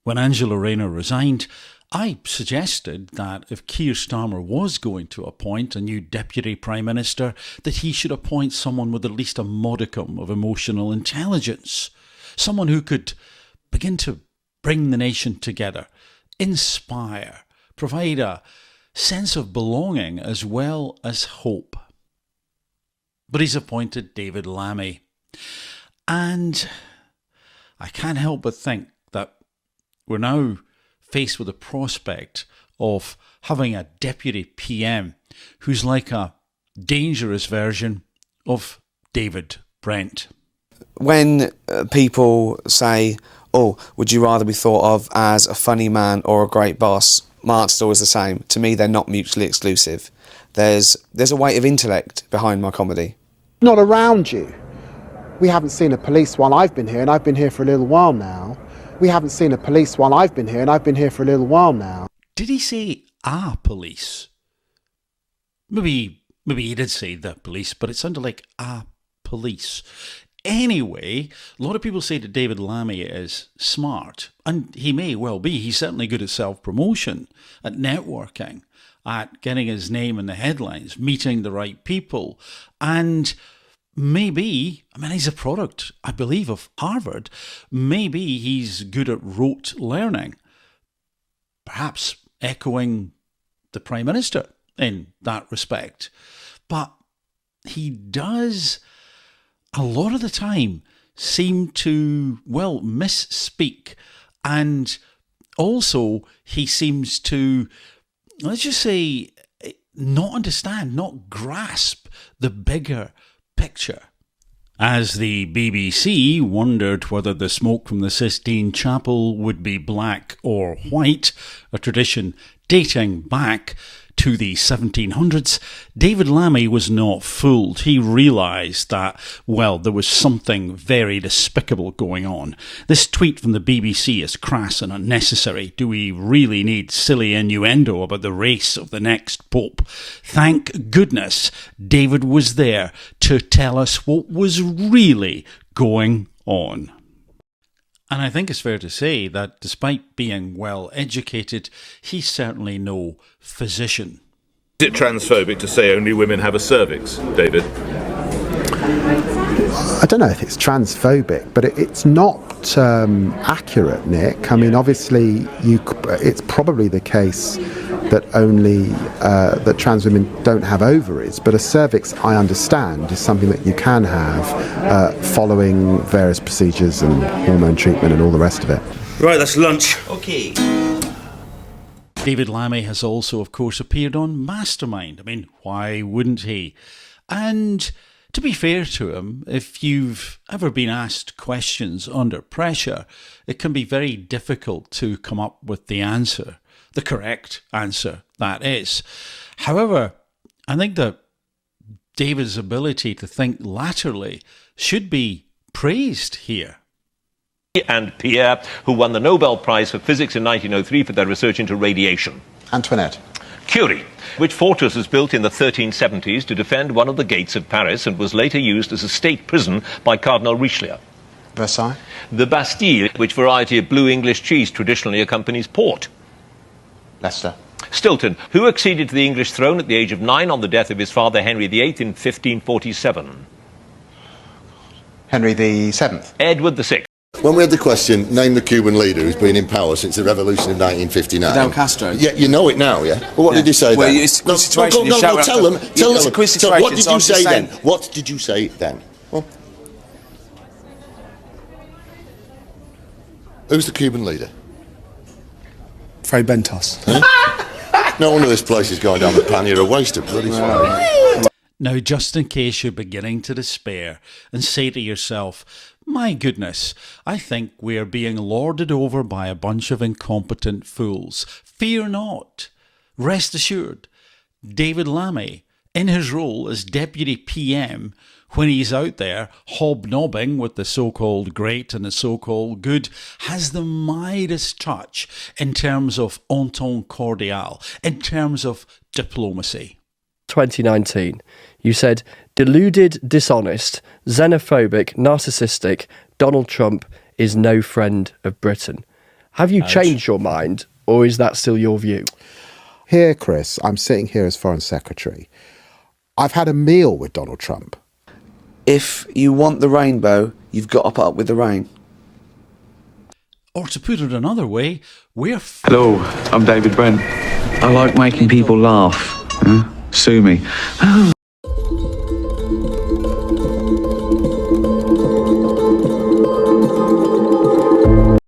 When Angela Rayner resigned, I suggested that if Keir Starmer was going to appoint a new Deputy Prime Minister, that he should appoint someone with at least a modicum of emotional intelligence. Someone who could begin to bring the nation together, inspire, provide a sense of belonging as well as hope. But he's appointed David Lammy. And I can't help but think that we're now faced with the prospect of having a deputy PM who's like a dangerous version of David Brent. When people say, oh, would you rather be thought of as a funny man or a great boss? My answer's always the same. To me, they're not mutually exclusive. There's a weight of intellect behind my comedy. Not around you. We haven't seen a police while I've been here, and I've been here for a little while now. We haven't seen a police while I've been here, and I've been here for a little while now. Did he say a police? Maybe he did say the police, but it sounded like a police. Anyway, a lot of people say that David Lammy is smart, and he may well be. He's certainly good at self-promotion, at networking, at getting his name in the headlines, meeting the right people, and maybe, he's a product, I believe, of Harvard. Maybe he's good at rote learning, perhaps echoing the Prime Minister in that respect. But he does, a lot of the time, seem to, misspeak. And also, he seems to, let's just say, not understand, not grasp the bigger picture. As the BBC wondered whether the smoke from the Sistine Chapel would be black or white, a tradition dating back to the 1700s, David Lammy was not fooled. He realised that, there was something very despicable going on. This tweet from the BBC is crass and unnecessary. Do we really need silly innuendo about the race of the next pope? Thank goodness David was there to tell us what was really going on. And I think it's fair to say that despite being well educated, he's certainly no physician. Is it transphobic to say only women have a cervix, David? I don't know if it's transphobic, but it's not accurate, Nick. Obviously, it's probably the case that only that trans women don't have ovaries, but a cervix, I understand, is something that you can have following various procedures and hormone treatment and all the rest of it. Right, that's lunch. Okay. David Lammy has also, of course, appeared on Mastermind. Why wouldn't he? And to be fair to him, if you've ever been asked questions under pressure, it can be very difficult to come up with the answer, the correct answer, that is. However, I think that David's ability to think laterally should be praised here. And Pierre, who won the Nobel Prize for Physics in 1903 for their research into radiation. Antoinette. Curie, which fortress was built in the 1370s to defend one of the gates of Paris and was later used as a state prison by Cardinal Richelieu. Versailles. The Bastille, which variety of blue English cheese traditionally accompanies port. Leicester. Stilton, who acceded to the English throne at the age of 9 on the death of his father Henry VIII in 1547. Henry VII. Edward VI. When we had the question, name the Cuban leader who's been in power since the revolution of 1959. Fidel Castro. Yeah, you know it now, yeah? Well, what did you say then? It's a quiz situation. No, tell them. It's a quiz situation. What did you say then? What did you say then? Well, who's the Cuban leader? Fray Bentos. Huh? No wonder this place is going down the pan. You're a waste of bloody time. Now, just in case you're beginning to despair and say to yourself, my goodness, I think we are being lorded over by a bunch of incompetent fools. Fear not. Rest assured, David Lammy, in his role as Deputy PM, when he's out there hobnobbing with the so-called great and the so-called good, has the mildest touch in terms of entente cordiale, in terms of diplomacy. 2019, you said, deluded, dishonest, xenophobic, narcissistic, Donald Trump is no friend of Britain. Have you changed your mind, or is that still your view? Here, Chris, I'm sitting here as Foreign Secretary. I've had a meal with Donald Trump. If you want the rainbow, you've got to put up with the rain. Or to put it another way, we're... Hello, I'm David Brent. I like making people laugh. Sue me.